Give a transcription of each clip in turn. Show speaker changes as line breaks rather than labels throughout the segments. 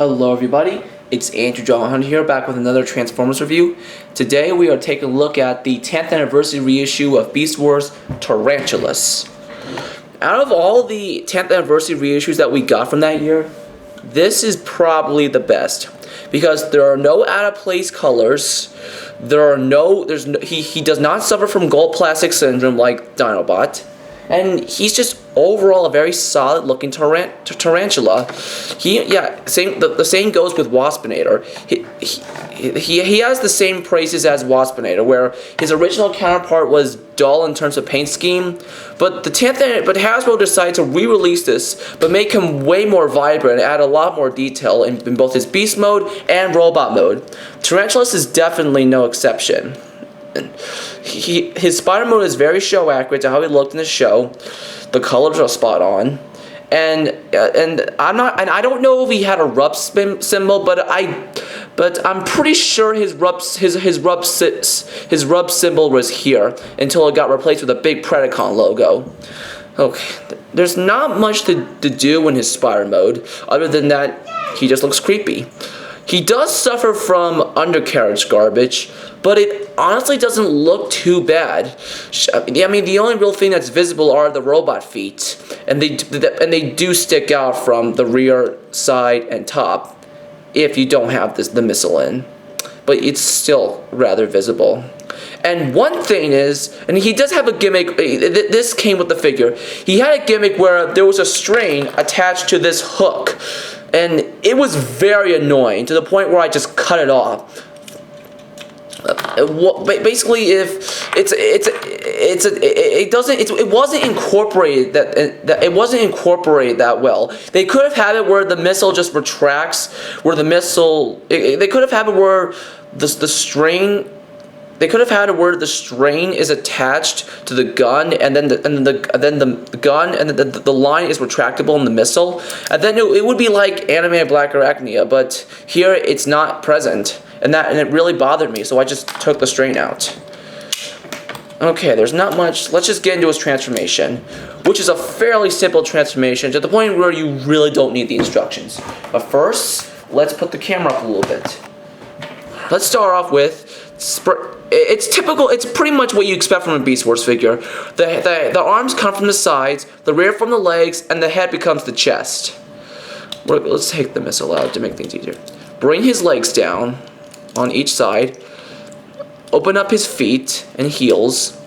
Hello everybody, it's Andrew John Hunt here, back with another Transformers review. Today we are taking a look at the 10th anniversary reissue of Beast Wars Tarantulas. Out of all the 10th anniversary reissues that we got from that year, this is probably the best. Because there are no out-of-place colors, he does not suffer from gold plastic syndrome like Dinobot. And he's just overall a very solid looking tarantula. The same goes with Waspinator. He has the same praises as Waspinator, where his original counterpart was dull in terms of paint scheme, but Hasbro decided to re-release this, but make him way more vibrant and add a lot more detail in both his beast mode and robot mode. Tarantulas is definitely no exception. His spider mode is very show accurate to how he looked in the show. The colors are spot on, and I don't know if he had a rub symbol, but I'm pretty sure his rub symbol was here until it got replaced with a big Predacon logo. Okay, there's not much to do in his spider mode other than that he just looks creepy. He does suffer from undercarriage garbage, but it honestly doesn't look too bad. I mean, the only real thing that's visible are the robot feet, and they do stick out from the rear, side, and top if you don't have the missile in. But it's still rather visible. And one thing is, and he does have a gimmick, this came with the figure, he had a gimmick where there was a string attached to this hook, and it was very annoying to the point where I just cut it off. Basically, if it wasn't incorporated that well. They could have had it where the missile just retracts, where the missile. They could have had it where the string. They could have had it where the string is attached to the gun, and then the gun and the line is retractable in the missile, and then it would be like animated Black Arachnia. But here it's not present, and it really bothered me. So I just took the string out. Okay, there's not much. Let's just get into his transformation, which is a fairly simple transformation to the point where you really don't need the instructions. But first, let's put the camera up a little bit. Let's start off with. It's typical. It's pretty much what you expect from a Beast Wars figure. The arms come from the sides, the rear from the legs, and the head becomes the chest. Let's take the missile out to make things easier. Bring his legs down on each side. Open up his feet and heels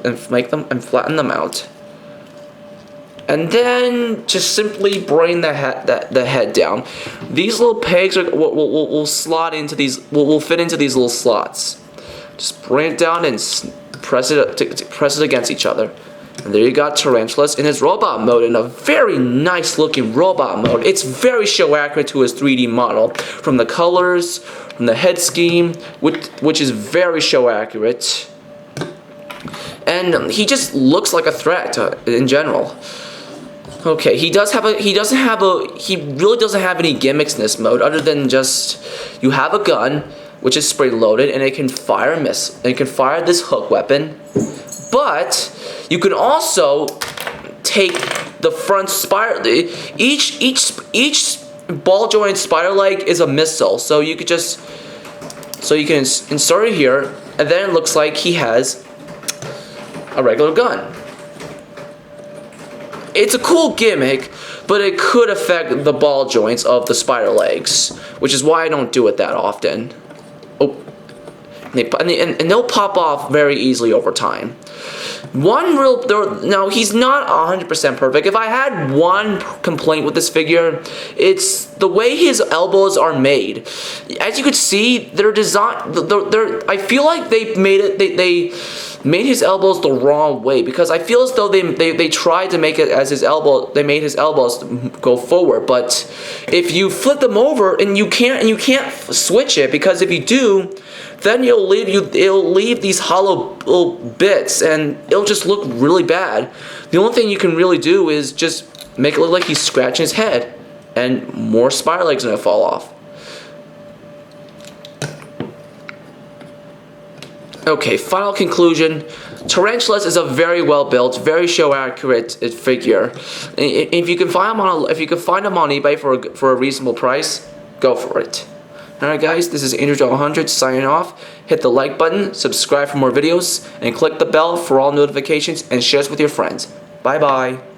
and flatten them out. And then just simply bring the head down. These little pegs will slot into these. Will fit into these little slots. Just bring it down and press it against each other. And there you got Tarantulas in his robot mode, in a very nice looking robot mode. It's very show accurate to his 3D model, from the colors, from the head scheme, which is very show accurate. And he just looks like a threat in general. Okay, he really doesn't have any gimmicks in this mode other than just you have a gun which is spray loaded and it can fire a missile. It can fire this hook weapon, but you can also take the front spider. Each ball joint spider leg is a missile, so you can insert it here, and then it looks like he has a regular gun. It's a cool gimmick, but it could affect the ball joints of the spider legs, which is why I don't do it that often. Oh, and they'll pop off very easily over time. Now, he's not 100% perfect. If I had one complaint with this figure, it's the way his elbows are made. As you could see, they're designed. I feel like they made his elbows the wrong way, because I feel as though they tried to make it as his elbow. They made his elbows go forward, but if you flip them over and you can't switch it, because if you do, then it'll leave these hollow little bits, and it'll just look really bad. The only thing you can really do is just make it look like he's scratching his head, and more spider legs are gonna fall off. Okay, final conclusion. Tarantulas is a very well built, very show accurate figure. If you can find him on eBay for a reasonable price, go for it. Alright guys, this is Angel100 signing off. Hit the like button, subscribe for more videos, and click the bell for all notifications, and share this with your friends. Bye bye.